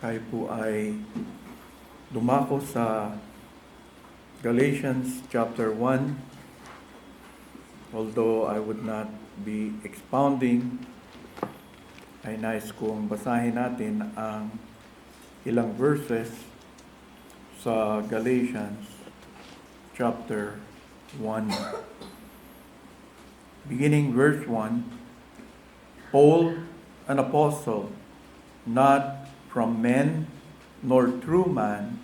Tayo po ay dumako sa Galatians chapter 1. Although I would not be expounding, ay nais kong basahin natin ang ilang verses sa Galatians chapter 1. Beginning verse 1, Paul, an apostle, not from men, nor through man,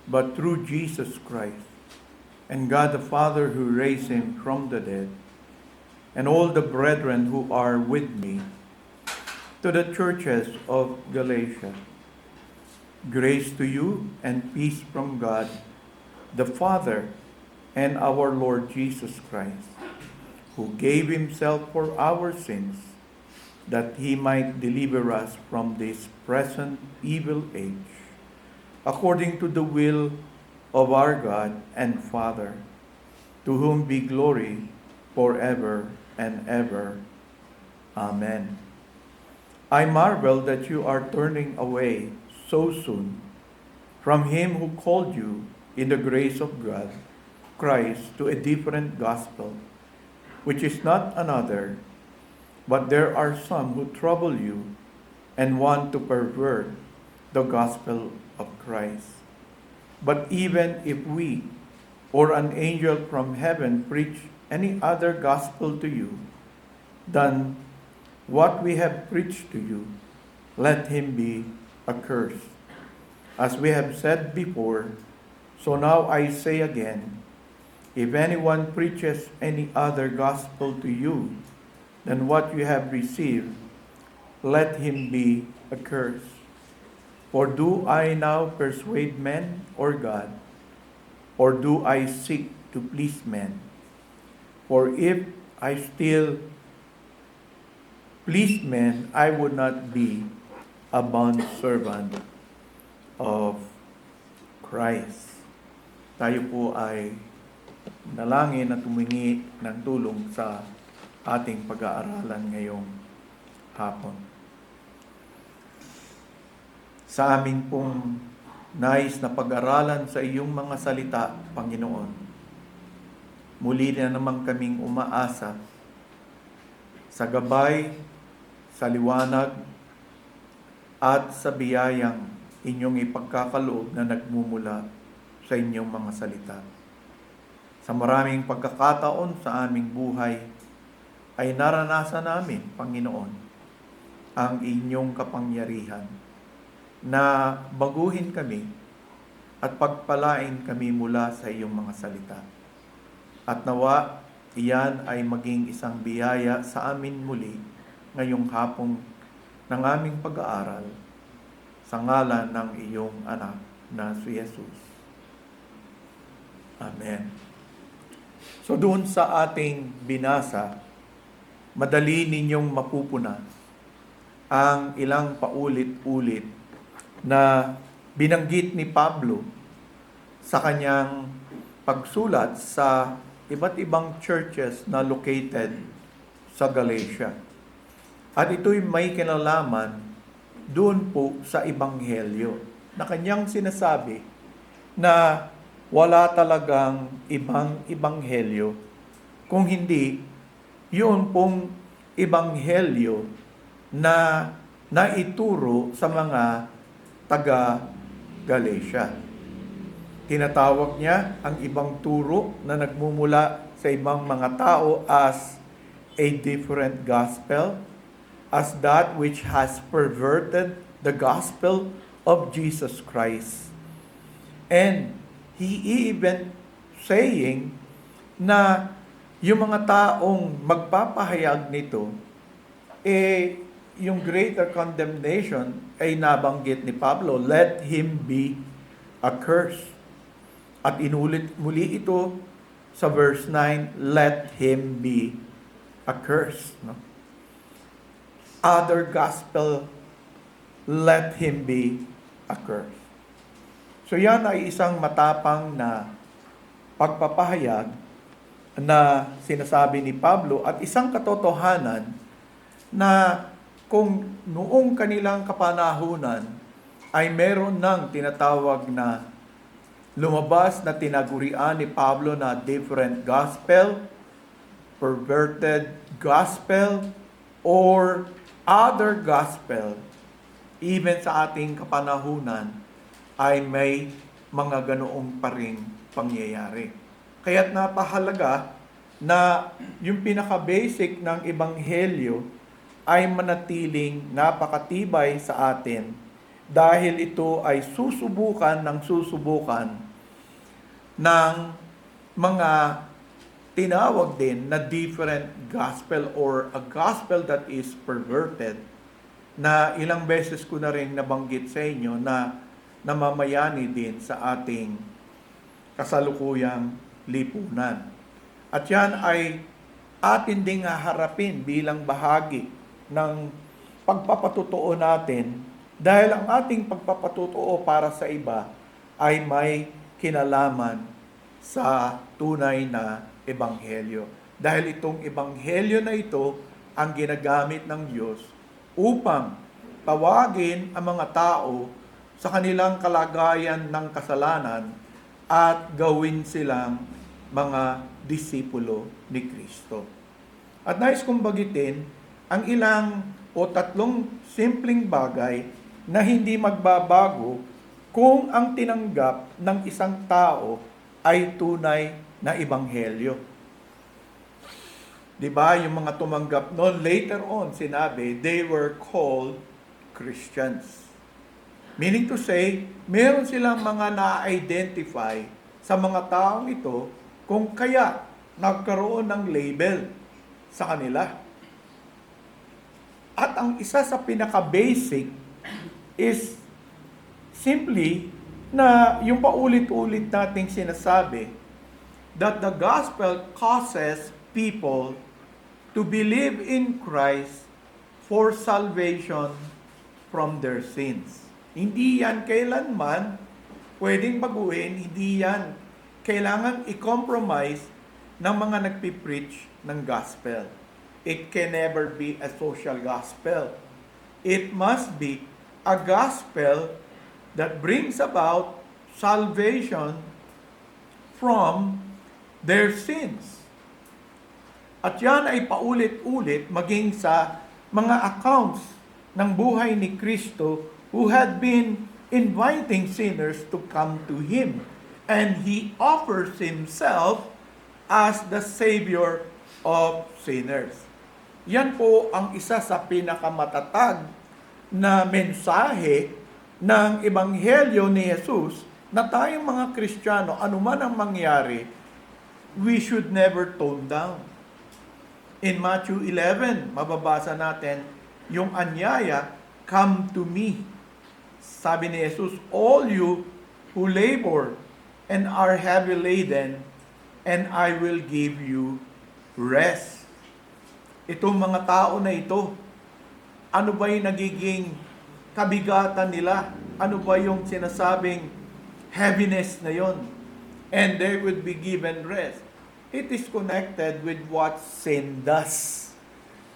but through Jesus Christ, and God the Father who raised him from the dead, and all the brethren who are with me, to the churches of Galatia. Grace to you and peace from God, the Father, and our Lord Jesus Christ, who gave himself for our sins, that he might deliver us from this present evil age, according to the will of our God and Father, to whom be glory forever and ever. Amen. I marvel that you are turning away so soon from him who called you in the grace of God, Christ, to a different gospel, which is not another. But there are some who trouble you and want to pervert the gospel of Christ. But even if we or an angel from heaven preach any other gospel to you than what we have preached to you, let him be accursed. As we have said before, so now I say again, if anyone preaches any other gospel to you than what you have received, let him be accursed. For do I now persuade men or God? Or do I seek to please men? For if I still please men, I would not be a bondservant of Christ. Tayo po ay nalangin at tumingi ng tulong sa ating pag-aaralan ngayong hapon. Sa aming pong nais na pag-aralan sa iyong mga salita, Panginoon, muli na naman kaming umaasa sa gabay, sa liwanag, at sa biyayang inyong ipagkakaloob na nagmumula sa inyong mga salita. Sa maraming pagkakataon sa aming buhay, ay naranasan namin, Panginoon, ang inyong kapangyarihan na baguhin kami at pagpalain kami mula sa iyong mga salita. At nawa, iyan ay maging isang biyaya sa amin muli ngayong hapong ng aming pag-aaral sa ngalan ng iyong anak na si Jesus. Amen. So doon sa ating binasa, madali ninyong mapupuna ang ilang paulit-ulit na binanggit ni Pablo sa kanyang pagsulat sa iba't ibang churches na located sa Galatia. At ito'y may kinalaman doon po sa Ebanghelyo na kanyang sinasabi na wala talagang ibang Ebanghelyo kung hindi yun pong Ebanghelyo na naituro sa mga taga-Galatia. Tinatawag niya ang ibang turo na nagmumula sa ibang mga tao as a different gospel, as that which has perverted the gospel of Jesus Christ. And he even saying na yung mga taong magpapahayag nito, yung greater condemnation ay nabanggit ni Pablo, let him be accursed. At inulit muli ito sa verse 9, let him be accursed. No? Other gospel, let him be accursed. So yan ay isang matapang na pagpapahayag na sinasabi ni Pablo at isang katotohanan na kung noong kanilang kapanahunan ay meron ng tinatawag na lumabas na tinagurian ni Pablo na different gospel, perverted gospel, or other gospel. Even sa ating kapanahunan ay may mga ganoong pa ring pangyayari. Kaya't napahalaga na yung pinaka-basic ng ebanghelyo ay manatiling napakatibay sa atin dahil ito ay susubukan ng mga tinawag din na different gospel or a gospel that is perverted, na ilang beses ko na rin nabanggit sa inyo na namamayani din sa ating kasalukuyang lipunan. At yan ay atin ding haharapin bilang bahagi ng pagpapatutuo natin dahil ang ating pagpapatutuo para sa iba ay may kinalaman sa tunay na ebanghelyo. Dahil itong ebanghelyo na ito ang ginagamit ng Diyos upang tawagin ang mga tao sa kanilang kalagayan ng kasalanan at gawin silang mga disipulo ni Kristo. At nais kong bagitin ang ilang o tatlong simpleng bagay na hindi magbabago kung ang tinanggap ng isang tao ay tunay na ebanghelyo. Diba, yung mga tumanggap noon, later on, sinabi, they were called Christians. Meaning to say, meron silang mga na-identify sa mga taong ito kung kaya nagkaroon ng label sa kanila. At ang isa sa pinaka-basic is simply na yung paulit-ulit nating sinasabi that the gospel causes people to believe in Christ for salvation from their sins. Hindi yan kailanman pwedeng baguhin, hindi yan kailangan i-compromise ng mga nagpipreach ng gospel. It can never be a social gospel. It must be a gospel that brings about salvation from their sins. At yan ay paulit-ulit maging sa mga accounts ng buhay ni Kristo who had been inviting sinners to come to Him. And He offers Himself as the Savior of sinners. Yan po ang isa sa pinakamatatag na mensahe ng Ebanghelyo ni Jesus na tayong mga Kristiyano, anuman ang mangyari, we should never tone down. In Matthew 11, mababasa natin yung anyaya, come to me. Sabi ni Jesus, all you who labor and are heavy laden, and I will give you rest. Itong mga tao na ito, ano ba yung nagiging kabigatan nila? Ano ba yung sinasabing heaviness na yon? And they would be given rest. It is connected with what sin does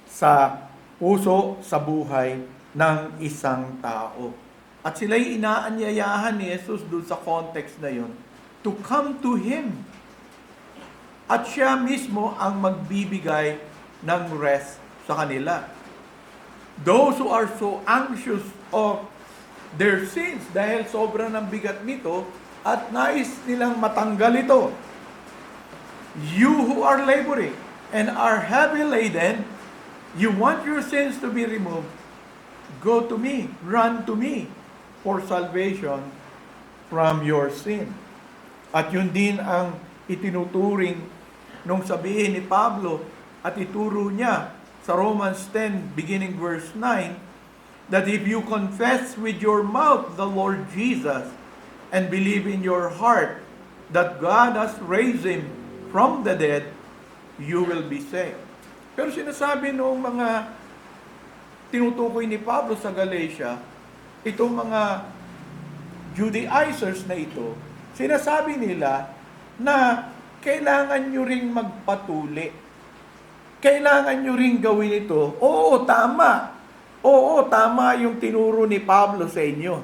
sa puso, sa buhay ng isang tao. At sila'y inaanyayahan ni Jesus doon sa context na yon to come to Him. At siya mismo ang magbibigay ng rest sa kanila. Those who are so anxious of their sins dahil sobrang ng bigat nito at nais nilang matanggal ito. You who are laboring and are heavy laden, you want your sins to be removed, go to me, run to me for salvation from your sin. At yun din ang itinuturing nung sabihin ni Pablo at ituro niya sa Romans 10 beginning verse 9 that if you confess with your mouth the Lord Jesus and believe in your heart that God has raised Him from the dead, you will be saved. Pero sinasabi noong mga tinutukoy ni Pablo sa Galatia, itong mga Judaizers na ito, sinasabi nila na kailangan nyo ring magpatuli. Kailangan nyo ring gawin ito. Oo, tama. Oo, tama yung tinuro ni Pablo sa inyo.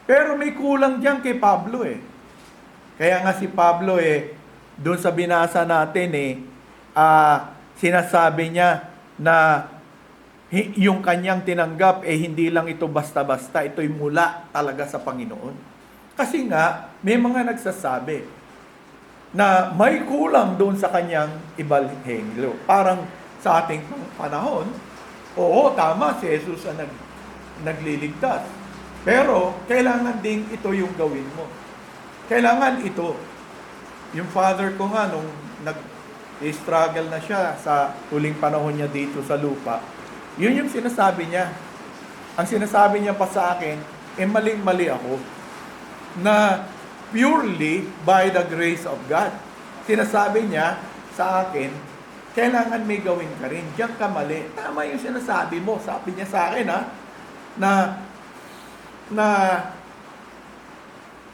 Pero may kulang diyan kay Pablo eh. Kaya nga si Pablo doon sa binasa natin sinasabi niya na yung kanyang tinanggap hindi lang ito basta-basta, ito'y mula talaga sa Panginoon. Kasi nga, may mga nagsasabi na may kulang doon sa kanyang ebanghelyo. Parang sa ating panahon, oo, tama, si Jesus ang nagliligtas. Pero, kailangan ding ito yung gawin mo. Kailangan ito. Yung father ko nga, nung nag-struggle na siya sa huling panahon niya dito sa lupa, yun yung sinasabi niya. Ang sinasabi niya pa sa akin, maling-mali ako. Na purely by the grace of God. Sinasabi niya sa akin, kailangan may gawin ka rin. Diyan ka mali. Tama yung sinasabi mo. Sabi niya sa akin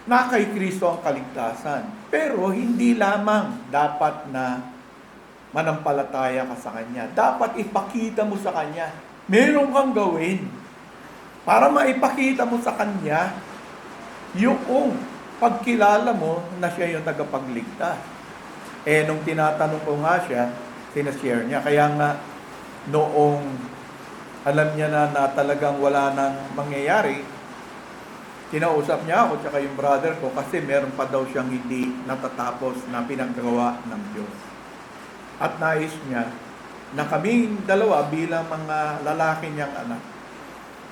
na kay Kristo ang kaligtasan. Pero hindi lamang dapat na manampalataya ka sa Kanya. Dapat ipakita mo sa Kanya. Meron kang gawin para maipakita mo sa Kanya yung pagkilala mo na siya yung tagapagligtas. Nung tinatanong ko nga siya, sinashare niya. Kaya nga, noong alam niya na talagang wala nang mangyayari, kinausap niya ako tsaka yung brother ko kasi meron pa daw siyang hindi natatapos na pinaggawa ng Diyos. At nais niya na kaming dalawa bilang mga lalaki niyang anak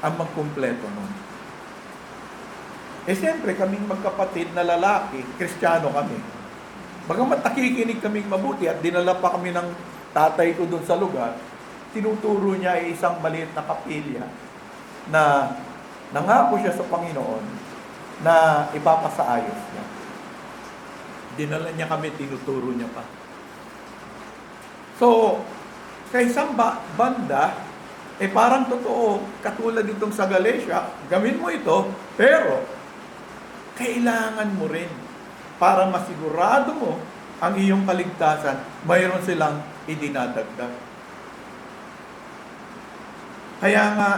ang magkumpleto nun. Siyempre kaming magkapatid na lalaki, Kristiyano kami. Bagamat nakikinig kaming mabuti at dinala pa kami ng tatay ko dun sa lugar, tinuturo niya ay isang maliit na kapilya na nangako siya sa Panginoon na ipapasaayos niya. Dinala niya kami, tinuturo niya pa. So, sa isang banda, parang totoo, katulad itong sa Galatia, gawin mo ito, pero kailangan mo rin para masigurado mo ang iyong kaligtasan, mayroon silang idinadagdag. Kaya nga,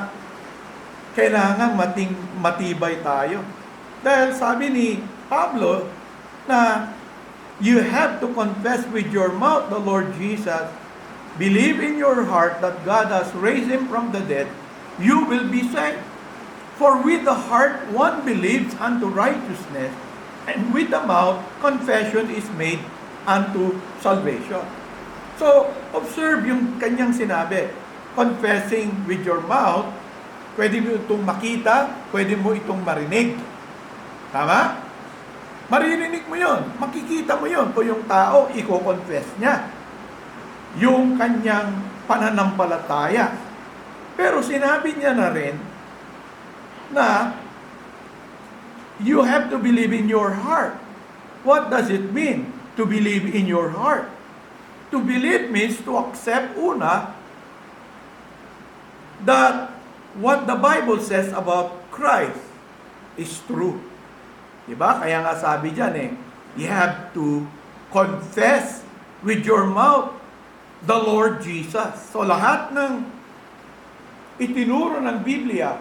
kailangan matibay tayo. Dahil sabi ni Pablo na you have to confess with your mouth the Lord Jesus, believe in your heart that God has raised Him from the dead, you will be saved. For with the heart one believes unto righteousness, and with the mouth confession is made unto salvation. So, observe yung kanyang sinabi. Confessing with your mouth, pwede mo itong makita, pwede mo itong marinig. Tama? Maririnig mo yon, makikita mo yon kung yung tao, i-confess niya yung kanyang pananampalataya. Pero sinabi niya na rin na you have to believe in your heart. What does it mean to believe in your heart? To believe means to accept that what the Bible says about Christ is true. Diba? Kaya nga sabi dyan you have to confess with your mouth the Lord Jesus. So lahat ng itinuro ng Biblia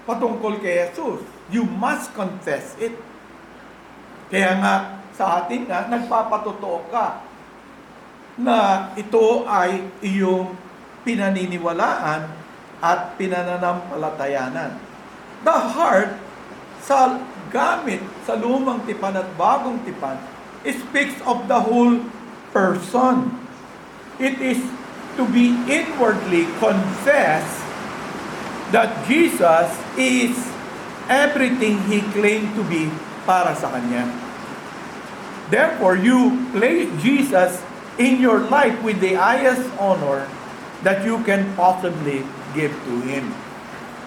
patungkol kay Jesus, you must confess it. Kaya nga sa atin nga, nagpapatotoo ka na ito ay iyong pinaniniwalaan at pinananampalatayanan. The heart, sa gamit sa lumang tipan at bagong tipan, speaks of the whole person. It is to be inwardly confessed that Jesus is everything He claimed to be para sa Kanya. Therefore, you place Jesus in your life with the highest honor that you can possibly give to Him.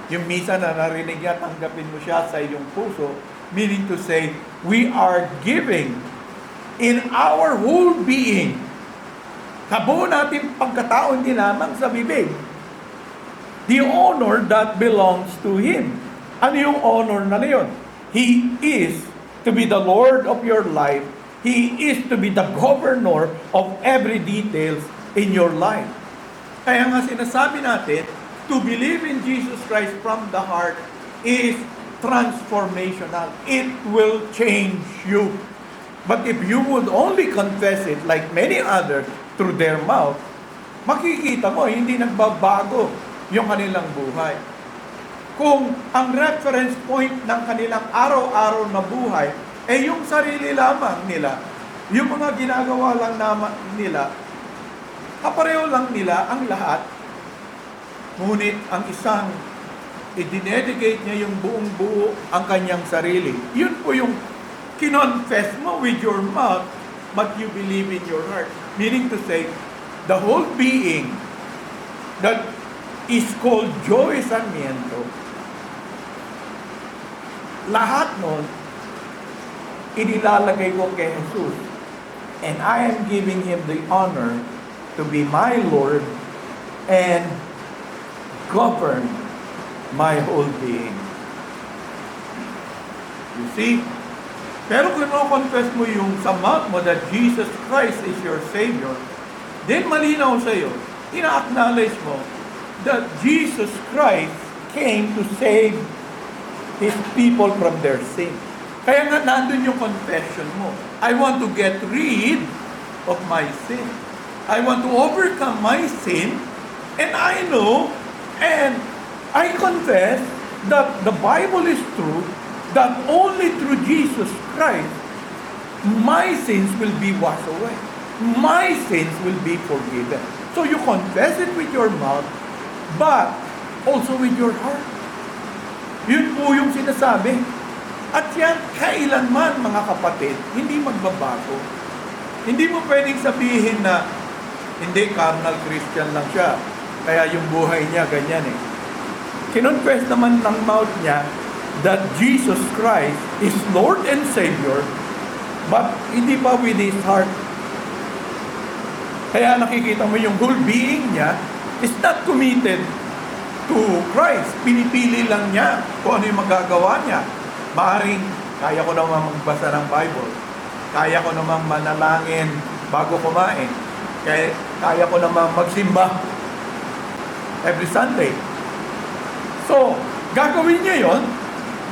Yung misa na narinig niya, tanggapin mo siya sa iyong puso, meaning to say, we are giving in our whole being, kabuo natin pagkataon din lamang sa bibig, the honor that belongs to Him. Ano yung honor na yun? He is to be the Lord of your life. He is to be the governor of every details in your life. Kaya nga sinasabi natin, to believe in Jesus Christ from the heart is transformational. It will change you. But if you would only confess it like many others through their mouth, makikita mo, hindi nagbabago yung kanilang buhay. Kung ang reference point ng kanilang araw-araw na buhay ay yung sarili lamang nila, yung mga ginagawa lang naman nila, kapareho lang nila ang lahat, ngunit ang isang i-dedicate niya yung buong buo ang kanyang sarili. Yun po yung kinonfess mo with your mouth, but you believe in your heart. Meaning to say, the whole being that is called Joey Sarmiento, lahat nun, inilalagay ko kay Jesus. And I am giving Him the honor to be my Lord and govern my whole being. You see? Pero kung confess mo yung sa mouth mo that Jesus Christ is your Savior, then malinaw sa iyo, ina-acknowledge mo that Jesus Christ came to save His people from their sin. Kaya nga nandun yung confession mo. I want to get rid of my sin. I want to overcome my sin, and I know and I confess that the Bible is true, that only through Jesus Christ, my sins will be washed away. My sins will be forgiven. So you confess it with your mouth, but also with your heart. Yun po yung sinasabi. At yan, kailanman mga kapatid, hindi magbabago. Hindi mo pwedeng sabihin na, hindi, carnal Christian lang siya, kaya yung buhay niya ganyan eh. Kinonfess naman ng mouth niya that Jesus Christ is Lord and Savior, but hindi pa with his heart. Kaya nakikita mo yung whole being niya is not committed to Christ. Pinipili lang niya kung ano yung magagawa niya. Maaring, kaya ko naman magbasa ng Bible. Kaya ko naman manalangin bago kumain. Kaya ko naman magsimba every Sunday. So, gagawin niya yon,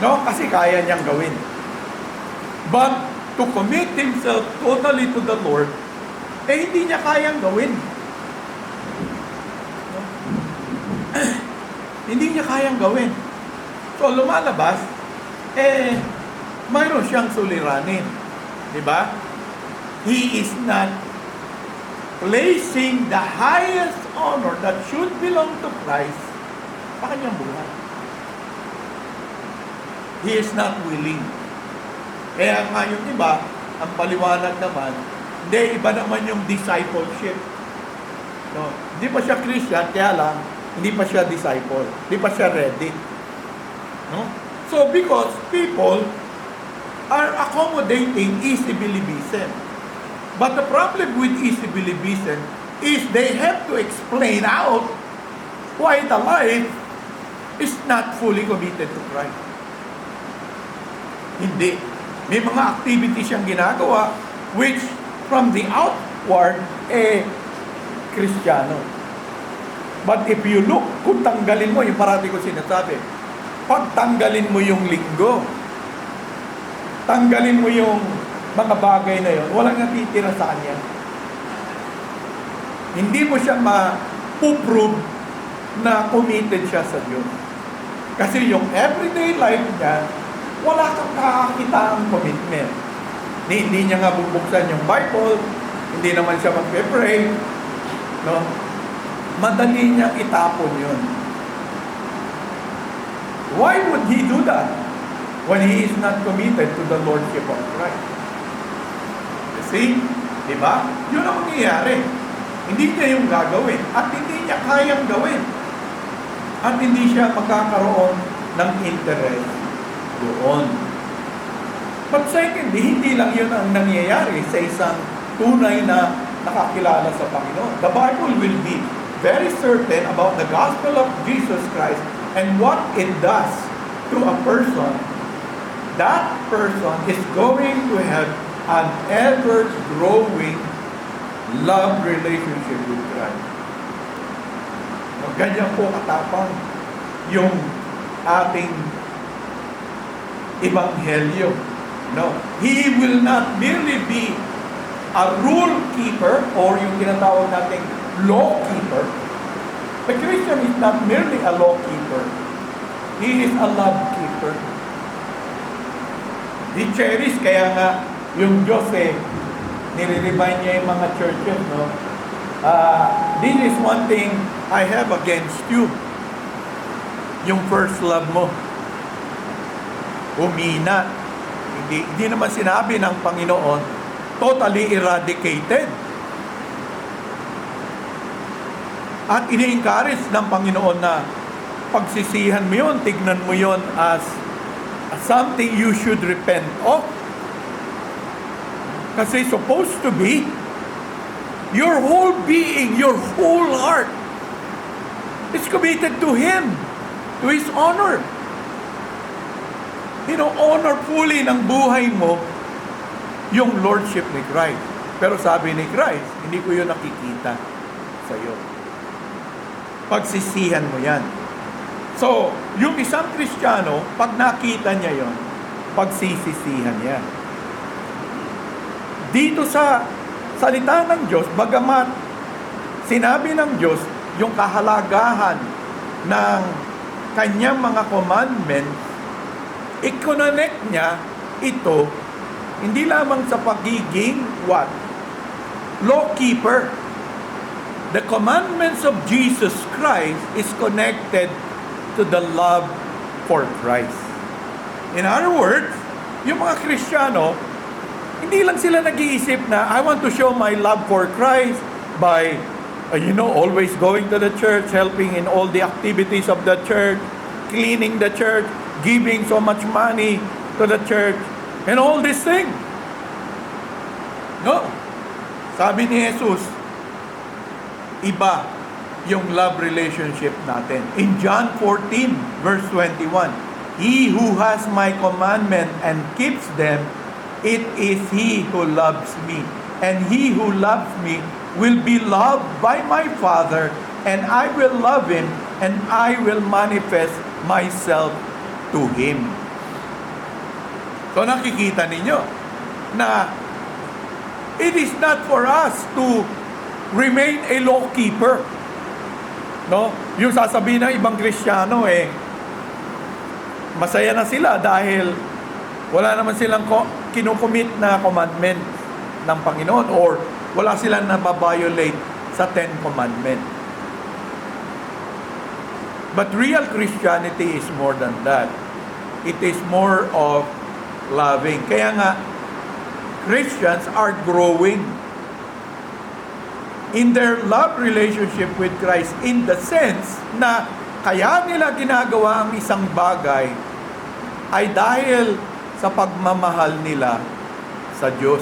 no? Kasi kaya niyang gawin. But, to commit himself totally to the Lord, hindi niya kayang gawin. No? Hindi niya kayang gawin. So, lumalabas, mayroon siyang suliranin. Diba? He is not placing the highest honor that should belong to Christ sa kanyang buhay. He is not willing. Kaya nga yung iba, ang paliwanag naman, hindi, iba naman yung discipleship. No? Hindi pa siya Christian, kaya lang, hindi pa siya disciple. Hindi pa siya ready. No? So, because people are accommodating easy believism. But the problem with easy believism is they have to explain out why the life is not fully committed to Christ. Hindi. May mga activities siyang ginagawa which from the outward, Kristiyano. But if you look, kung tanggalin mo, yung parati ko sinasabi, pag tanggalin mo yung linggo, tanggalin mo yung mga bagay na yun, walang natitira sa kanya. Hindi mo siya ma-prove na committed siya sa Diyos. Kasi yung everyday life niya, wala kang kakakita ang commitment. Hindi niya nga bubuksan yung Bible, hindi naman siya magpe-pray. No? Madali niyang itapon yun. Why would he do that when he is not committed to the Lordship of Christ? You see? Diba? Yun ang mangyayari. Hindi niya yung gagawin at hindi niya kayang gawin. At hindi siya magkakaroon ng interest doon. But secondly, hindi lang yun ang nangyayari sa isang tunay na nakakilala sa Panginoon. The Bible will be very certain about the gospel of Jesus Christ and what it does to a person. That person is going to have an ever-growing love relationship with Christ. Ganyan po katapang yung ating ebanghelyo. No. He will not merely be a rule keeper or yung tinatawag nating law keeper. The Christian is not merely a law keeper. He is a love keeper. He cherish, kaya nga yung Diyos nire-remind niya yung mga churches, no? This is one thing I have against you. Yung first love mo. Humina. Hindi naman sinabi ng Panginoon, totally eradicated. At ini-encourage ng Panginoon na pagsisihan mo yun, tignan mo yun as something you should repent of. Kasi supposed to be, your whole being, your whole heart is committed to Him, to His honor. Honor fully ng buhay mo yung Lordship ni Christ. Pero sabi ni Christ, hindi ko yun nakikita sa iyo. Pagsisihan mo yan. So, yung isang Kristiyano, pag nakita niya yon, pagsisisihan niya. Dito sa salita ng Diyos, bagamat sinabi ng Diyos yung kahalagahan ng kanyang mga commandments, i-connect niya ito hindi lamang sa pagiging what? Law keeper. The commandments of Jesus Christ is connected to the love for Christ. In other words, yung mga Kristiyano, hindi lang sila nag-iisip na I want to show my love for Christ by always going to the church, helping in all the activities of the church, cleaning the church, giving so much money to the church, and all these things. No. Sabi ni Jesus, iba yung love relationship natin. In John 14, verse 21, He who has my commandment and keeps them, it is he who loves me. And he who loves me will be loved by my Father, and I will love him, and I will manifest myself to him. So nakikita ninyo na it is not for us to remain a law keeper. No? Yung sasabihin ng ibang Kristiyano masaya na sila dahil wala naman silang kinukomit na commandment ng Panginoon or wala silang nababiolate sa 10 Commandments. But real Christianity is more than that. It is more of loving. Kaya nga, Christians are growing in their love relationship with Christ in the sense na kaya nila ginagawa ang isang bagay ay dahil sa pagmamahal nila sa Diyos.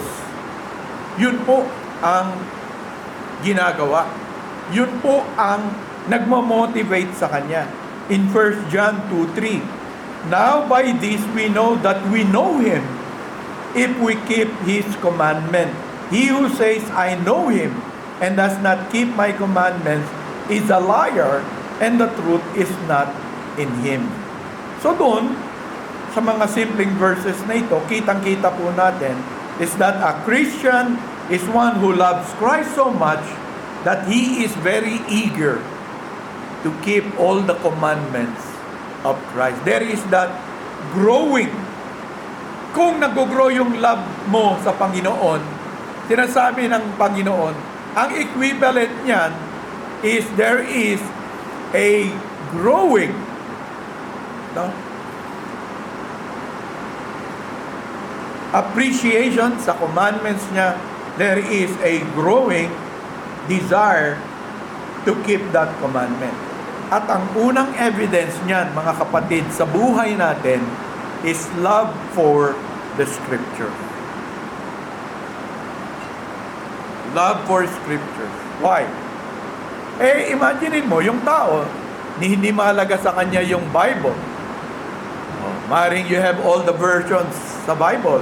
Yun po ang ginagawa. Yun po ang nagmamotivate sa Kanya. In 1 John 2:3, Now by this we know that we know Him, if we keep His commandment. He who says, I know Him, and does not keep my commandments, is a liar, and the truth is not in Him. So doon, sa mga simpleng verses na ito, kitang-kita po natin is that a Christian is one who loves Christ so much that he is very eager to keep all the commandments of Christ. There is that growing. Kung nag-grow yung love mo sa Panginoon, sinasabi ng Panginoon, ang equivalent niyan is there is a growing, no? Appreciation sa commandments niya. There is a growing desire to keep that commandment. At ang unang evidence niyan, mga kapatid, sa buhay natin is love for the Scripture. Love for Scripture. Why? Imaginein mo, yung tao, hindi mahalaga sa kanya yung Bible. Maring you have all the versions sa Bible,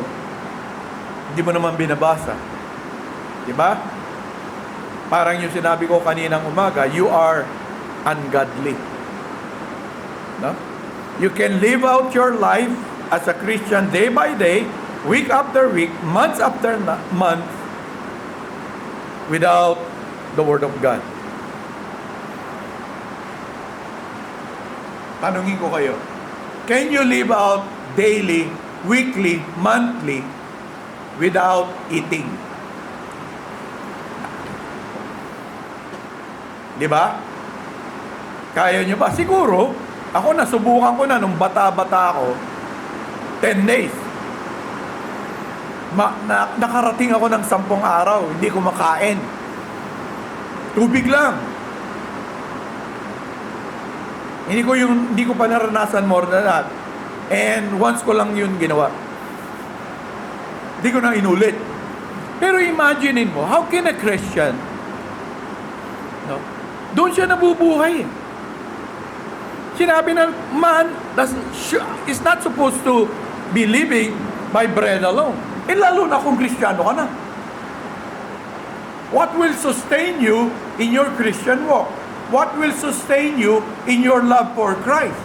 hindi mo naman binabasa. Diba? Parang yung sinabi ko kaninang umaga, you are ungodly. No? You can live out your life as a Christian day by day, week after week, months after month, without the Word of God? Tanungin ko kayo, can you live out daily, weekly, monthly, without eating? Di ba? Kaya nyo ba? Siguro, ako nasubukan ko na nung bata-bata ako, 10 days. Nakarating ako ng 10 araw, hindi ko makain. Tubig lang. Hindi ko pa naranasan more than that. And once ko lang yun ginawa. Hindi ko na inulit. Pero imaginein mo, how can a Christian, no? Doon siya nabubuhay. Sinabi na man is not supposed to be living by bread alone. Eh lalo na kung Kristiyano ka na. What will sustain you in your Christian walk? What will sustain you in your love for Christ?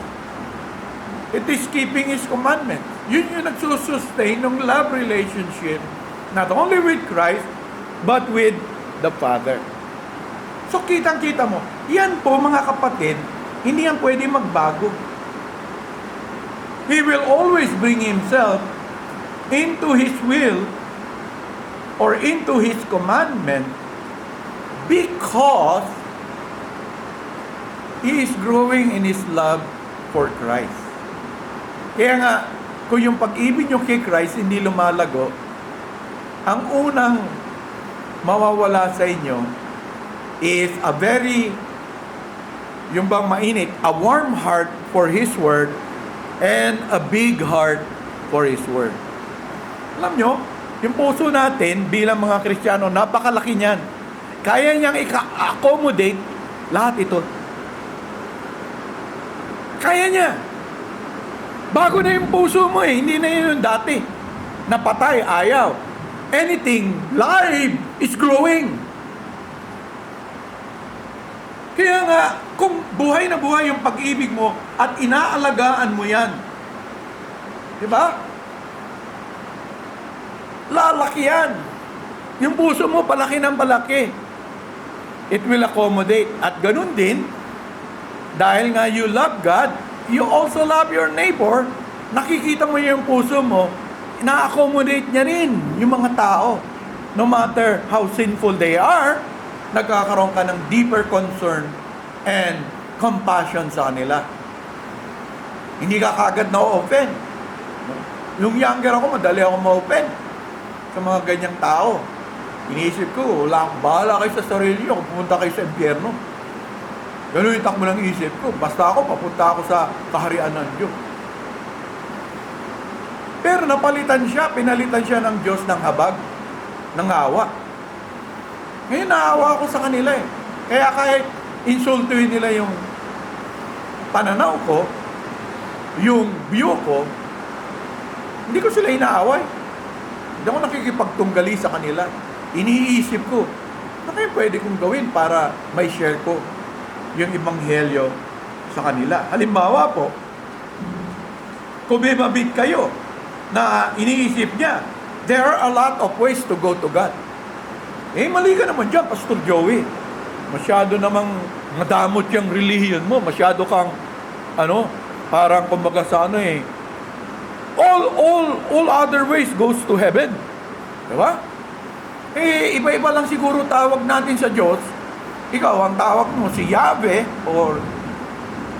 It is keeping His commandments. Yun yung nagsusustain ng love relationship, not only with Christ, but with the Father. So kitang-kita mo, yan po mga kapatid, hindi yan pwede magbago. He will always bring Himself into His will or into His commandment because He is growing in His love for Christ. Kaya nga, kung yung pag-ibig nyo kay Christ hindi lumalago, ang unang mawawala sa inyo is a very, yung bang mainit, a warm heart for His Word and a big heart for His Word. Alam nyo, yung puso natin bilang mga Kristiyano, napakalaki niyan. Kaya niyang i-accommodate lahat ito. Kaya niya. Bago na yung puso mo hindi na yun dati. Napatay, ayaw. Anything live is growing. Kaya nga, kung buhay na buhay yung pag-ibig mo at inaalagaan mo yan, di ba? Lalaki yan. Yung puso mo, palaki ng palaki. It will accommodate. At ganun din, dahil nga you love God, you also love your neighbor, nakikita mo yung puso mo, na-accommodate niya rin yung mga tao. No matter how sinful they are, nagkakaroon ka ng deeper concern and compassion sa kanila. Hindi ka kagad na-open. Yung younger ako, madali ako ma-open sa mga ganyang tao. Iniisip ko, bahala kayo sa sarili nyo, pumunta kayo sa impyerno. Ganun yung takbo ng isip ko. Basta ako, papunta ako sa kaharian ng Diyos. Pero pinalitan siya ng Diyos ng habag, ng awa. Ngayon naawa ako sa kanila eh. Kaya kahit insultuin nila yung pananaw ko, yung view ko, hindi ko sila inaaway. Hindi ako nakikipagtunggali sa kanila. Iniisip ko, ano kaya pwede kong gawin para may share ko yung ebanghelyo sa kanila. Halimbawa po, kung may mabit kayo na iniisip niya, there are a lot of ways to go to God. Eh, mali ka naman dyan, Pastor Joey. Masyado namang madamot yung religion mo. Masyado kang, parang kumbaga sa all other ways goes to heaven. Diba? Eh, iba-iba lang siguro tawag natin sa Diyos. Ikaw, ang tawag mo si Yahweh, or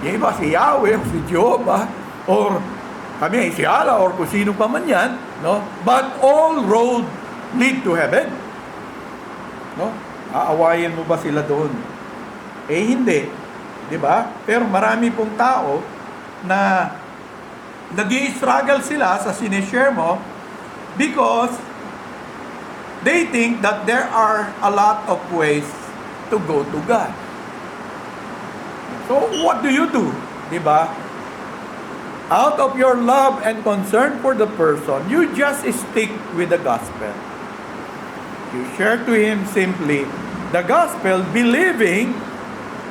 yung iba si Yahweh, o si Jehovah, or kami ay si Allah, or kung sino pa man yan, no? But all road lead to heaven. No? Aawayin mo ba sila doon? Eh, hindi. Diba? Pero marami pong tao na nag-i-struggle sila sa sinishare mo because they think that there are a lot of ways to go to God. So, what do you do? Diba? Out of your love and concern for the person, you just stick with the gospel. You share to him simply the gospel, believing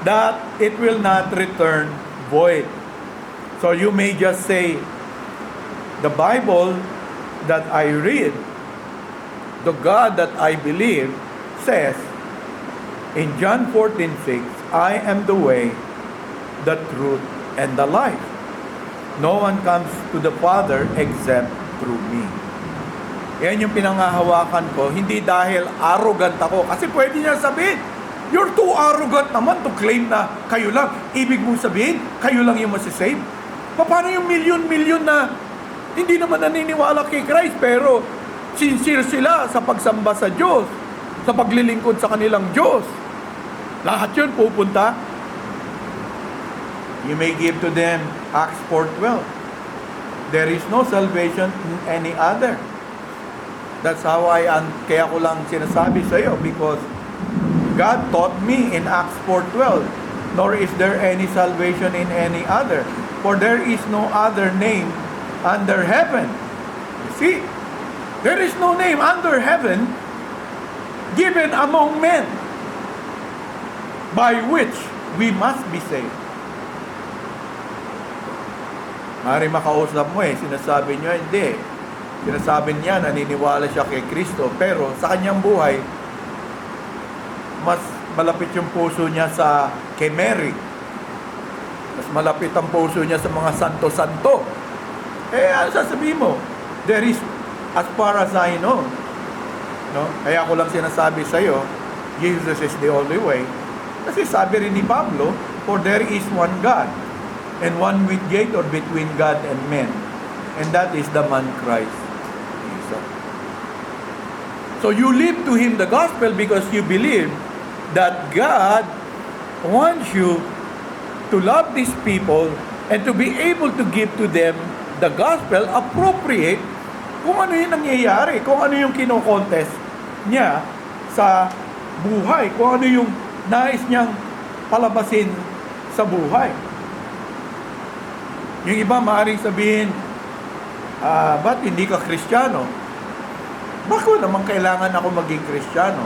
that it will not return void. So you may just say, The Bible that I read, the God that I believe, says in John 14:6, I am the way, the truth, and the life. No one comes to the Father except through me. Yan yung pinangahawakan ko, hindi dahil arrogant ako. Kasi pwede niya sabihin, you're too arrogant naman to claim na kayo lang. Ibig mong sabihin, kayo lang yung masisave. Paano yung milyon-milyon na hindi naman naniniwala kay Christ, pero sincere sila sa pagsamba sa Diyos, sa paglilingkod sa kanilang Diyos? Lahat yun pupunta. You may give to them Acts 4:12. There is no salvation in any other. That's how kaya ko lang sinasabi sa iyo, because God taught me in Acts 4:12, nor is there any salvation in any other, for there is no other name under heaven. You see, there is no name under heaven given among men by which we must be saved. Mari makausap mo sinasabi niya, hindi. Sinasabi niya, naniniwala siya kay Kristo, pero sa kanyang buhay, mas malapit yung puso niya kay Mary. Mas malapit ang puso niya sa mga santo-santo. Ano sasabihin mo? There is, as far as I know, no? Kaya ko lang sinasabi sa iyo, Jesus is the only way. Kasi sabi rin ni Pablo, for there is one God, and one mediator between God and men, and that is the man Christ Jesus. So you live to Him the gospel because you believe that God wants you to love these people and to be able to give to them the gospel appropriate kung ano yung nangyayari, kung ano yung kino-contest niya sa buhay, kung ano yung nais niyang palabasin sa buhay. Yung iba maaaring sabihin, ba't hindi ka Kristiyano? Bakit naman kailangan ako maging Kristiyano?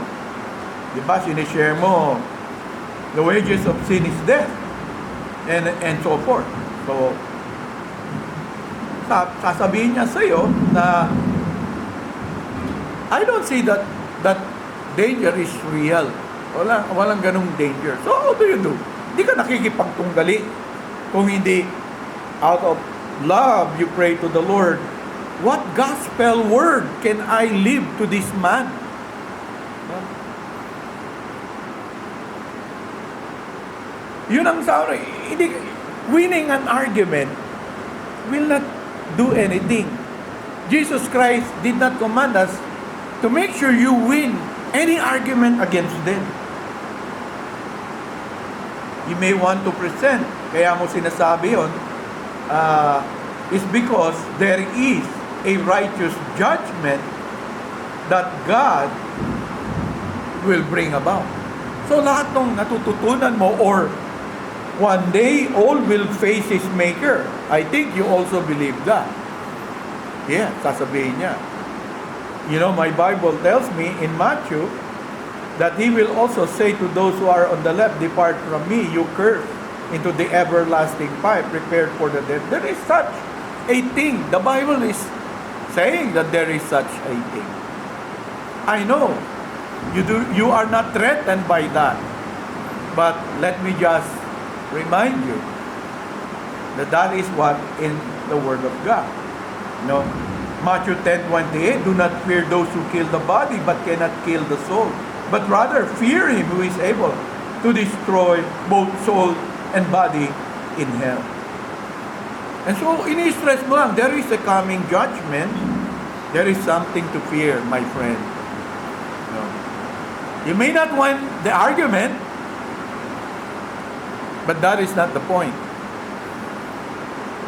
Diba, sinishare mo, the wages of sin is death, and so forth. So, sasabihin niya sa'yo na I don't see that danger is real. Walang ganung danger. So, how do you do? Hindi ka nakikipagtunggali kung hindi out of love, you pray to the Lord, what gospel word can I live to this man? Yun ang sabi. Winning an argument will not do anything. Jesus Christ did not command us to make sure you win any argument against them. You may want to present, kaya mo sinasabi yun, is because there is a righteous judgment that God will bring about. So lahat ng natututunan mo, or one day all will face His Maker, I think you also believe that. Yeah, sasabihin niya. You know, my Bible tells me in Matthew that He will also say to those who are on the left, depart from me, you cursed, into the everlasting fire prepared for the dead. There is such a thing. The Bible is saying that there is such a thing. I know you are not threatened by that, but let me just remind you that is what in the Word of God. You know, Matthew 10:28, do not fear those who kill the body but cannot kill the soul, but rather fear Him who is able to destroy both soul and body in hell. And so, ini-stress mo lang, there is a coming judgment. There is something to fear, my friend. No. You may not win the argument, but that is not the point.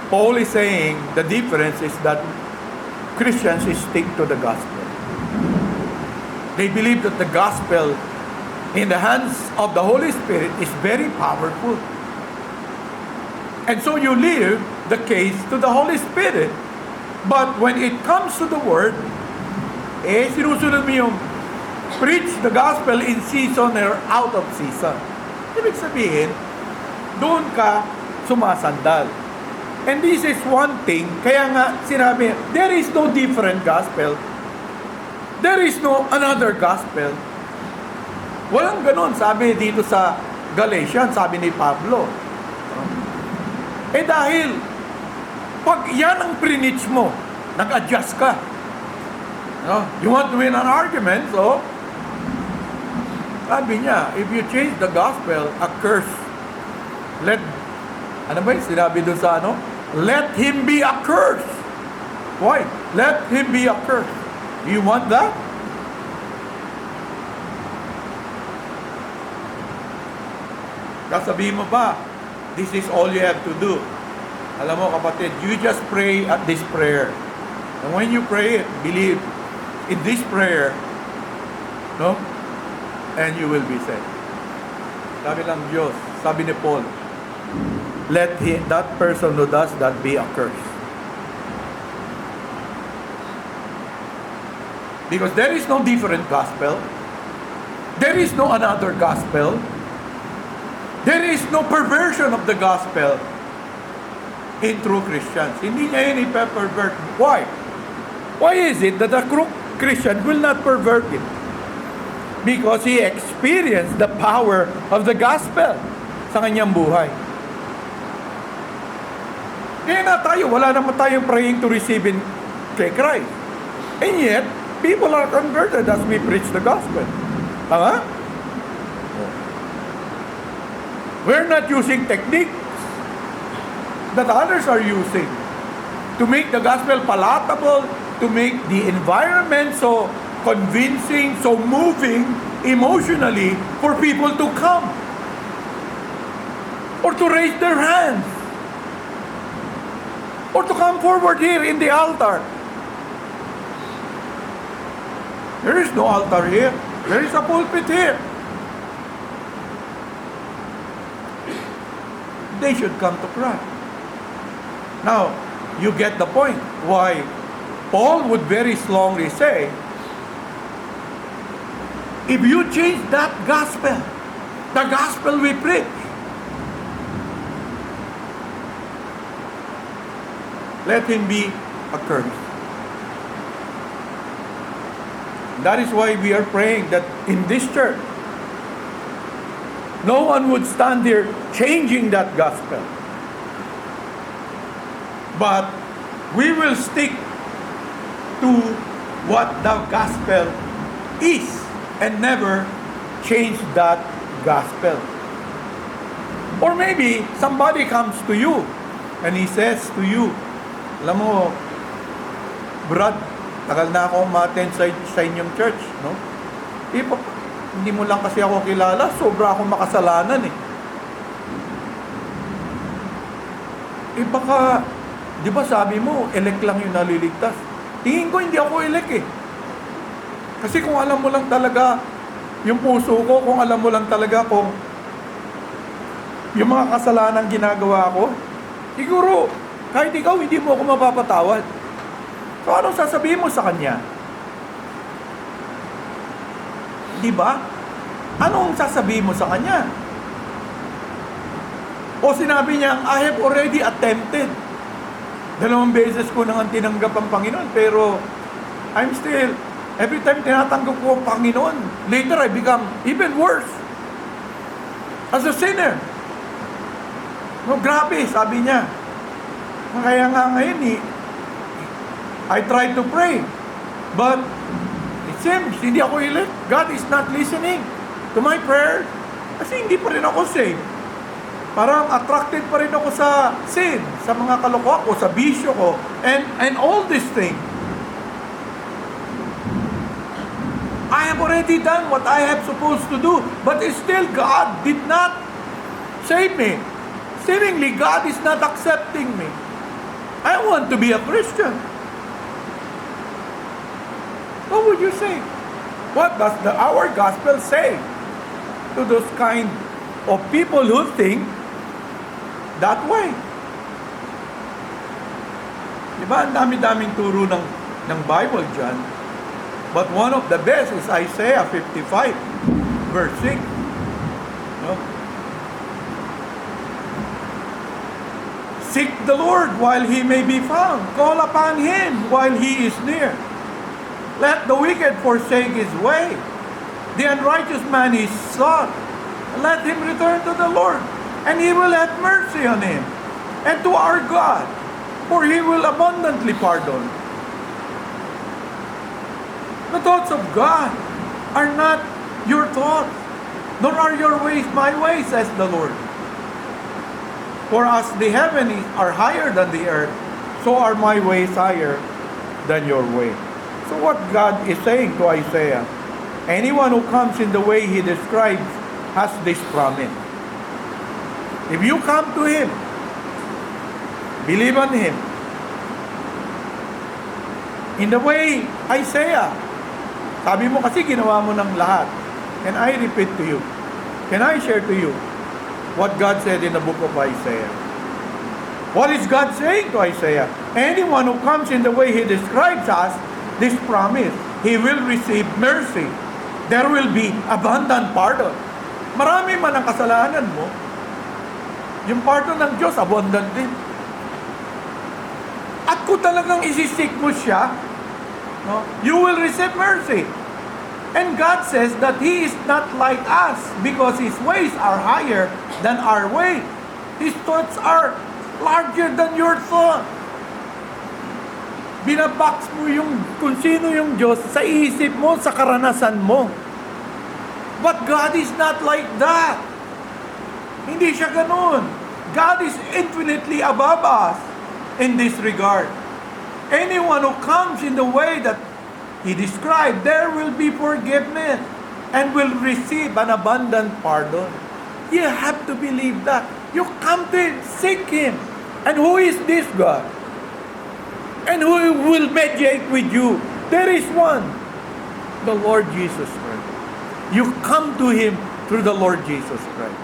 Paul is saying the difference is that Christians stick to the gospel. They believe that the gospel in the hands of the Holy Spirit is very powerful. And so you leave the case to the Holy Spirit. But when it comes to the Word, sinusunod mo yung preach the gospel in season or out of season. Ibig sabihin, doon ka sumasandal. And this is one thing, kaya nga sinabi, there is no different gospel. There is no another gospel. Walang ganon, sabi dito sa Galatians, sabi ni Pablo. Dahil, pag yan ang preach mo, nag-adjust ka. You want to win an argument, so, sabi niya, if you change the gospel, a curse. Ano ba yung sinabi doon sa Let him be accursed. Why? Let him be accursed. You want that? Kasabihin mo ba, this is all you have to do. Alam mo kapatid, you just pray at this prayer. And when you pray it, believe in this prayer, and you will be saved. Sabi lang Diyos, sabi ni Paul, let that person who does that be accursed. Because there is no different gospel. There is no another gospel. There is no perversion of the gospel in true Christians. Hindi niya yun ipa-pervert. Why? Why is it that a true Christian will not pervert it? Because he experienced the power of the gospel sa kanyang buhay. Kaya na tayo, wala naman tayong praying to receive in kay Christ. And yet, people are converted as we preach the gospel. Tama? We're not using techniques that others are using to make the gospel palatable, to make the environment so convincing, so moving emotionally for people to come or to raise their hands or to come forward here in the altar. There is no altar here. There is a pulpit here. They should come to Christ. Now, you get the point why Paul would very strongly say, if you change that gospel, the gospel we preach, let him be accursed. That is why we are praying that in this church, no one would stand there changing that gospel. But we will stick to what the gospel is and never change that gospel. Or maybe somebody comes to you and he says to you, alam mo, Brad, tagal na ako ma-attend sa inyong church, no? Hindi mo lang kasi ako kilala, sobra akong makasalanan baka, di ba sabi mo, elect lang yung naliligtas. Tingin ko hindi ako elect Kasi kung alam mo lang talaga yung puso ko, kung alam mo lang talaga kung yung mga kasalanan ginagawa ko, siguro, kahit ikaw, hindi mo ako mapapatawad. So, anong sasabihin mo sa kanya? Di ba? Anong sasabihin mo sa kanya? O sinabi niya, I have already attempted. 2 beses ko nang tinanggap ang Panginoon, pero I'm still, every time tinatanggap ko ang Panginoon, later I become even worse as a sinner. No, grabe, sabi niya. Kaya nga ngayon, I tried to pray, but it seems hindi ako elect. God is not listening to my prayer. Kasi hindi pa rin ako saved. Parang attracted pa rin ako sa sin, sa mga kalokohan ko, sa bisyo ko, and all these things. I have already done what I have supposed to do, but still God did not save me. Seemingly, God is not accepting me. I want to be a Christian. What would you say? What does our gospel say to those kind of people who think that way? Diba? Ang dami-daming turo ng Bible dyan. But one of the best is Isaiah 55, verse 6. No? Seek the Lord while He may be found. Call upon Him while He is near. Let the wicked forsake his way. The unrighteous man is sought. Let him return to the Lord, and He will have mercy on him, and to our God, for He will abundantly pardon. The thoughts of God are not your thoughts, nor are your ways my ways, says the Lord. For as the heavens are higher than the earth, so are my ways higher than your way. So what God is saying to Isaiah, anyone who comes in the way He describes has this promise. If you come to Him, believe on Him, in the way Isaiah, sabi mo kasi ginawa mo ng lahat. And I repeat to you, can I share to you what God said in the book of Isaiah? What is God saying to Isaiah? Anyone who comes in the way He describes us, this promise, he will receive mercy. There will be abundant pardon. Marami man ang kasalanan mo, yung pardon ng Diyos, abundant din. At kung talagang isisik mo siya, no, you will receive mercy. And God says that He is not like us because His ways are higher than our way. His thoughts are larger than your thoughts. Binabox mo yung kung sino yung Diyos sa isip mo, sa karanasan mo. But God is not like that. Hindi siya ganun. God is infinitely above us in this regard. Anyone who comes in the way that He described, there will be forgiveness and will receive an abundant pardon. You have to believe that. You come to Him, seek Him. And who is this God? And who will mediate with you? There is one, the Lord Jesus Christ. You come to Him through the Lord Jesus Christ.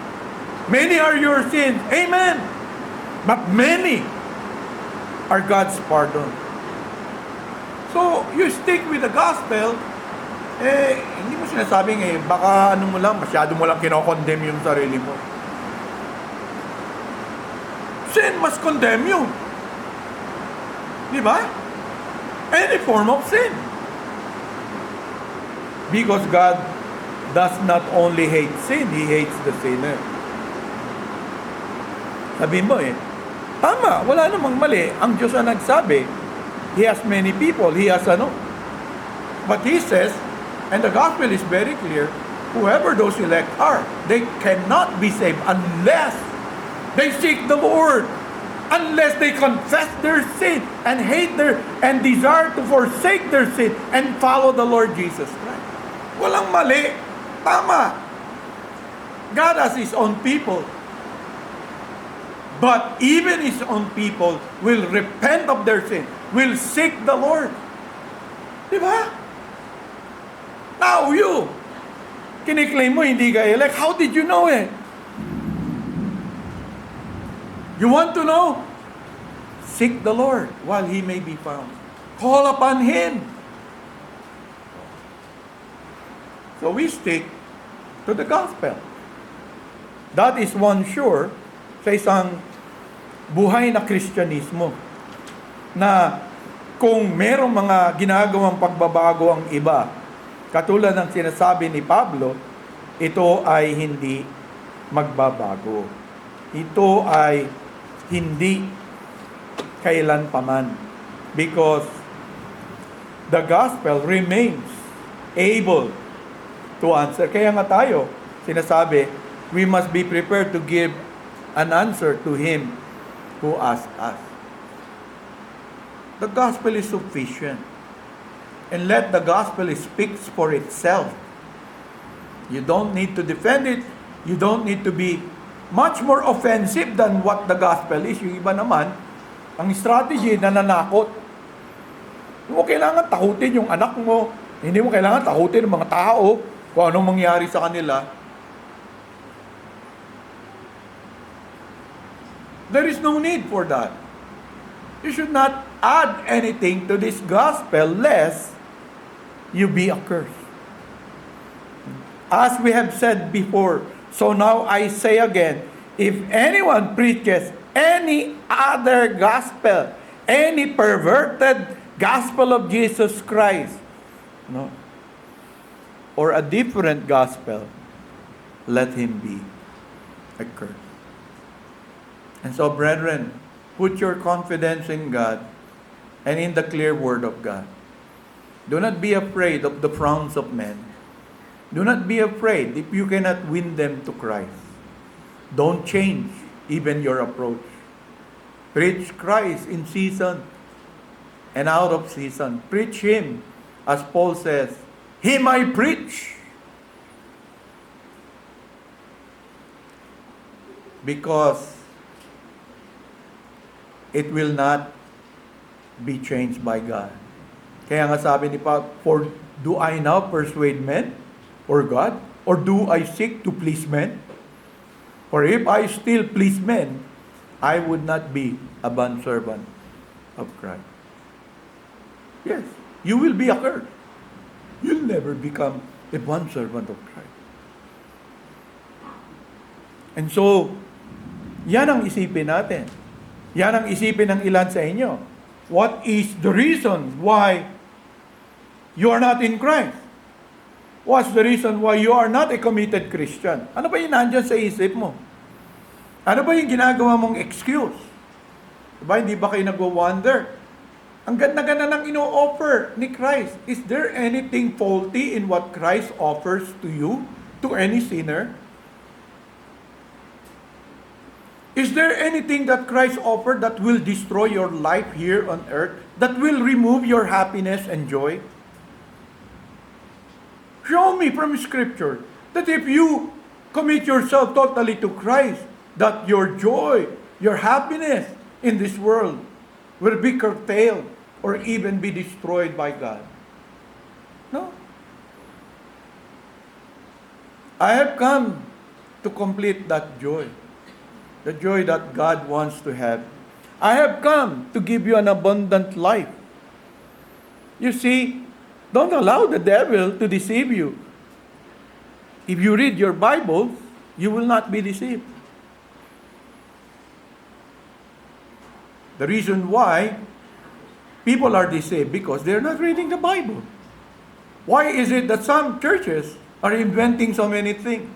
Many are your sins, amen. But many are God's pardon. So, you stick with the gospel, hindi mo sinasabing, baka masyado mo lang kinokondemn yung sarili mo. Sin must condemn you. Di ba? Any form of sin. Because God does not only hate sin, He hates the sinner. Sabi mo tama, wala namang mali. Ang Diyos ang nagsabi, He has many people, He has But He says, and the gospel is very clear, whoever those elect are, they cannot be saved unless they seek the Lord. Unless they confess their sin and and desire to forsake their sin and follow the Lord Jesus Christ. Walang mali. Tama. God has His own people. But even His own people will repent of their sin, will seek the Lord. Diba? Now you, kiniklaim mo hindi ka elect. How did you know it? You want to know? Seek the Lord while He may be found. Call upon Him. So we stick to the gospel. That is one sure sa isang buhay na Kristyanismo na kung merong mga ginagawang pagbabago ang iba, katulad ng sinasabi ni Pablo, ito ay hindi magbabago. Ito ay hindi kailanpaman. Because the gospel remains able to answer. Kaya nga tayo, sinasabi, we must be prepared to give an answer to Him who asked us. The gospel is sufficient. And let the gospel speak for itself. You don't need to defend it. You don't need to be much more offensive than what the gospel is. Yung iba naman, ang strategy, nananakot. Hindi mo kailangan takutin yung anak mo. Hindi mo kailangan takutin ng mga tao kung anong mangyari sa kanila. There is no need for that. You should not add anything to this gospel lest you be accursed. As we have said before, so now I say again, if anyone preaches any other gospel, any perverted gospel of Jesus Christ, no, or a different gospel, let him be accursed. And so, brethren, put your confidence in God and in the clear word of God. Do not be afraid of the frowns of men. Do not be afraid if you cannot win them to Christ. Don't change even your approach. Preach Christ in season and out of season. Preach Him, as Paul says, Him I preach. Because it will not be changed by God. Kaya nga sabi ni Paul, for do I now persuade men or God? Or do I seek to please men? For if I still please men, I would not be a bondservant of Christ. Yes, you will be accursed. You'll never become a bondservant of Christ. And so, yan ang isipin natin. Yan ang isipin ng ilan sa inyo. What is the reason why you are not in Christ? What's the reason why you are not a committed Christian? Ano ba yung nandyan sa isip mo? Ano ba yung ginagawa mong excuse? Diba, hindi ba kayo nagwa-wonder? Ang ganda-ganda ng ino-offer ni Christ. Is there anything faulty in what Christ offers to you, to any sinner? Is there anything that Christ offered that will destroy your life here on earth, that will remove your happiness and joy? Show me from Scripture that if you commit yourself totally to Christ, that your joy, your happiness in this world will be curtailed or even be destroyed by God. No. I have come to complete that joy. The joy that God wants to have. I have come to give you an abundant life. You see, don't allow the devil to deceive you. If you read your Bible, you will not be deceived. The reason why people are deceived because they're not reading the Bible. Why is it that some churches are inventing so many things?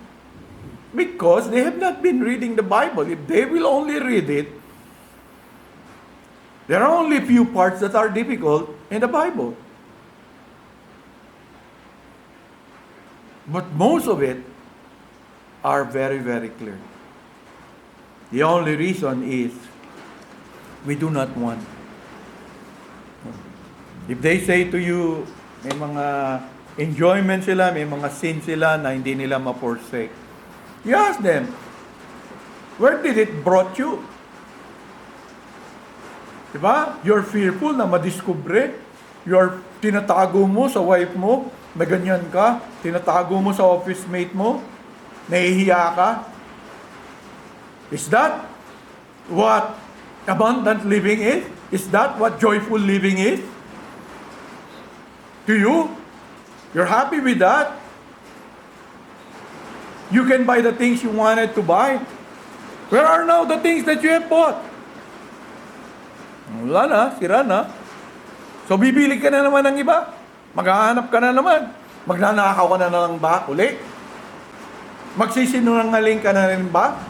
Because they have not been reading the Bible. If they will only read it, there are only a few parts that are difficult in the Bible. But most of it are very, very clear. The only reason is we do not want. If they say to you, may mga enjoyment sila, may mga sin sila na hindi nila ma-forsake, you ask them, where did it brought you? Diba? You're fearful na madiskubre. You're tinatago mo sa wife mo, na ganyan ka. Tinatago mo sa office mate mo. Nahihiya ka. Is that what abundant living is? Is that what joyful living is? To you? You're happy with that? You can buy the things you wanted to buy. Where are now the things that you have bought? Wala na, sira na. So bibili ka na naman ng iba. Maghahanap ka na naman. Magnanakaw ka na lang ba uli? Magsisinungaling ka na rin ba?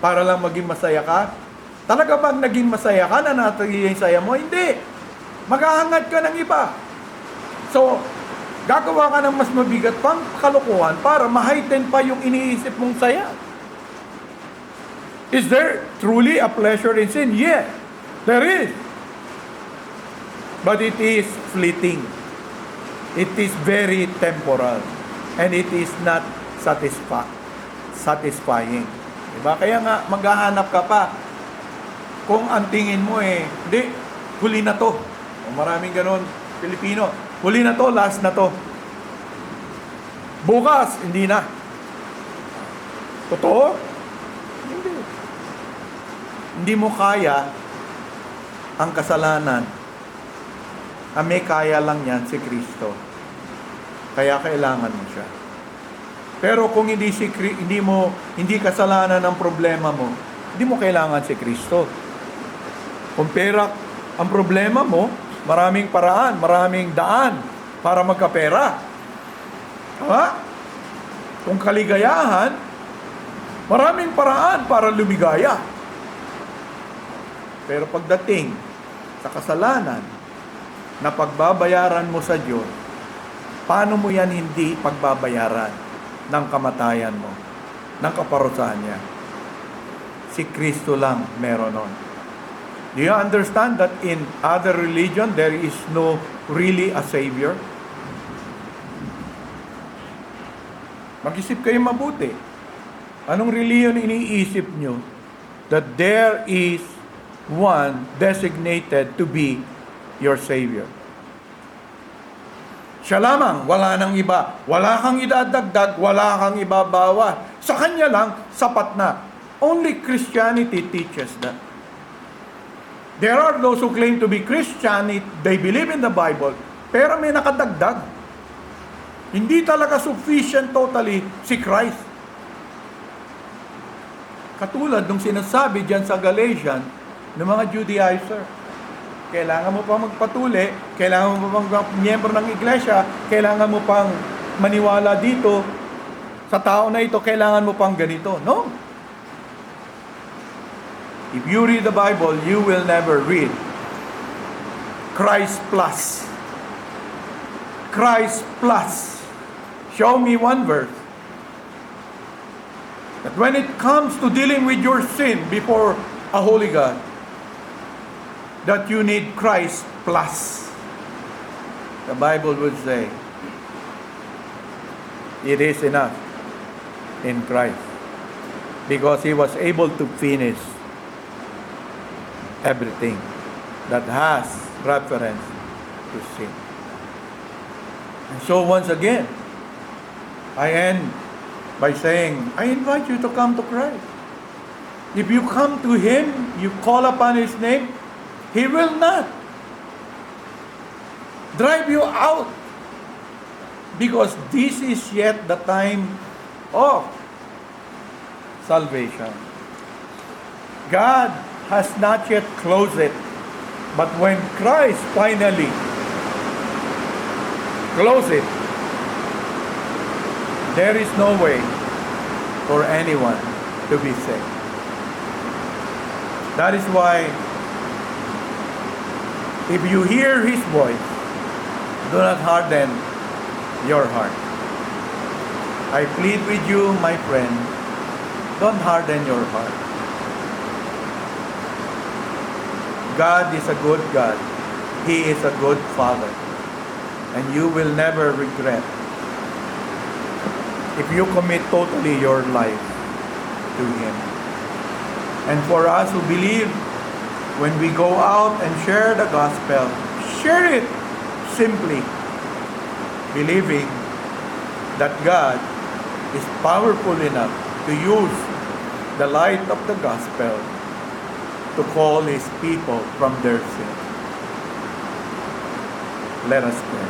Para lang maging masaya ka? Talaga bang naging masaya ka na natagay yung saya mo? Hindi. Maghahangad ka ng iba. So, gagawa ka ng mas mabigat pang kalokohan para ma-heighten pa yung iniisip mong saya. Is there truly a pleasure in sin? Yes, there is. But it is fleeting. It is very temporal. And it is not satisfying. Diba? Kaya nga, maghahanap ka pa. Kung ang tingin mo hindi, huli na to. O maraming ganon, Pilipino. Huli na to, last na to. Bukas, hindi na. Totoo? Hindi. Hindi mo kaya ang kasalanan. Ang may kaya lang yan si Kristo. Kaya kailangan mo siya. Pero kung hindi kasalanan ang problema mo, Hindi mo kailangan si Kristo. Kung pera ang problema mo, maraming paraan, maraming daan para magkapera. Ha? Kung kaligayahan, maraming paraan para lumigaya. Pero pagdating sa kasalanan na pagbabayaran mo sa Diyos, paano mo yan hindi pagbabayaran ng kamatayan mo, ng kaparusahan niya? Si Kristo lang meron nun. Do you understand that in other religion, there is no really a Savior? Mag-isip kayo mabuti. Anong religion iniisip nyo? That there is one designated to be your Savior. Siya lamang, wala nang iba. Wala kang idadagdag, wala kang ibabawa. Sa Kanya lang, sapat na. Only Christianity teaches that. There are those who claim to be Christian, they believe in the Bible, pero may nakadagdag. Hindi talaga sufficient totally si Christ. Katulad nung sinasabi dyan sa Galatians ng mga Judaizer. Kailangan mo pang magpatuli, kailangan mo pang miyembro ng iglesia, kailangan mo pang maniwala dito, sa tao na ito, kailangan mo pang ganito. No. If you read the Bible, you will never read Christ plus. Christ plus. Show me one verse that when it comes to dealing with your sin before a holy God, that you need Christ plus. The Bible would say, it is enough in Christ, because He was able to finish everything that has reference to sin. And so once again, I end by saying, I invite you to come to Christ. If you come to Him, you call upon His name, He will not drive you out, because this is yet the time of salvation. God has not yet closed it, but when Christ finally closes it, there is no way for anyone to be saved. That is why, if you hear His voice, do not harden your heart. I plead with you, my friend, don't harden your heart. God is a good God. He is a good Father. And you will never regret if you commit totally your life to Him. And for us who believe, when we go out and share the gospel, share it simply, believing that God is powerful enough to use the light of the gospel to call His people from their sin. Let us pray.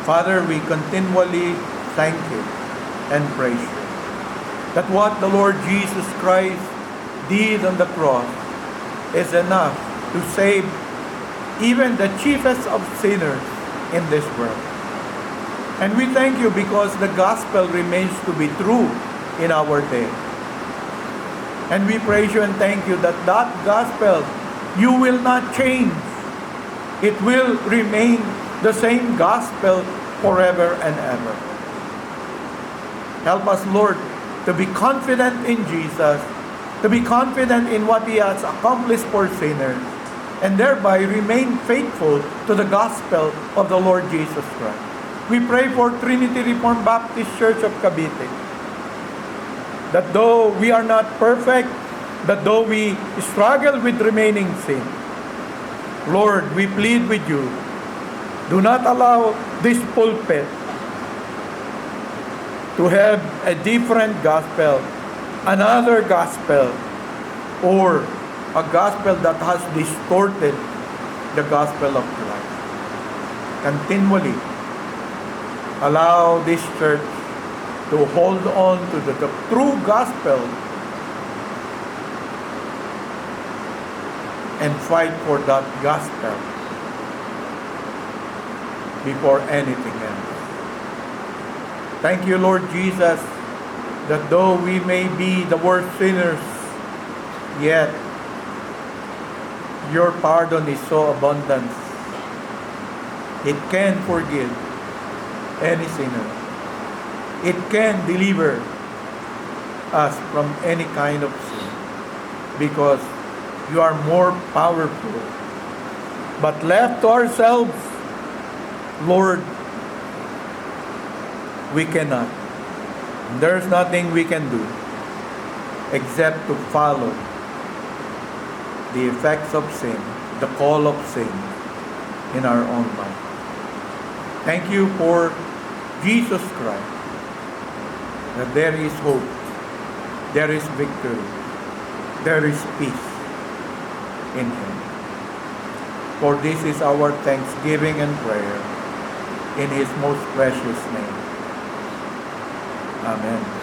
Father, we continually thank You and praise You that what the Lord Jesus Christ did on the cross is enough to save even the chiefest of sinners in this world. And we thank You because the gospel remains to be true in our day. And we praise You and thank You that that gospel, You will not change. It will remain the same gospel forever and ever. Help us, Lord, to be confident in Jesus, to be confident in what He has accomplished for sinners, and thereby remain faithful to the gospel of the Lord Jesus Christ. We pray for Trinity Reformed Baptist Church of Cavite, that though we are not perfect, that though we struggle with remaining sin, Lord, we plead with You, do not allow this pulpit to have a different gospel, another gospel, or a gospel that has distorted the gospel of Christ. Continually allow this church to hold on to the true gospel and fight for that gospel before anything else. Thank you, Lord Jesus, that though we may be the worst sinners, yet your pardon is so abundant. It can forgive any sinner. It can deliver us from any kind of sin because you are more powerful. But left to ourselves, Lord, we cannot. There's nothing we can do except to follow the effects of sin, the call of sin in our own life. Thank you for Jesus Christ, that there is hope, there is victory, there is peace in Him. For this is our thanksgiving and prayer in His most precious name. Amen.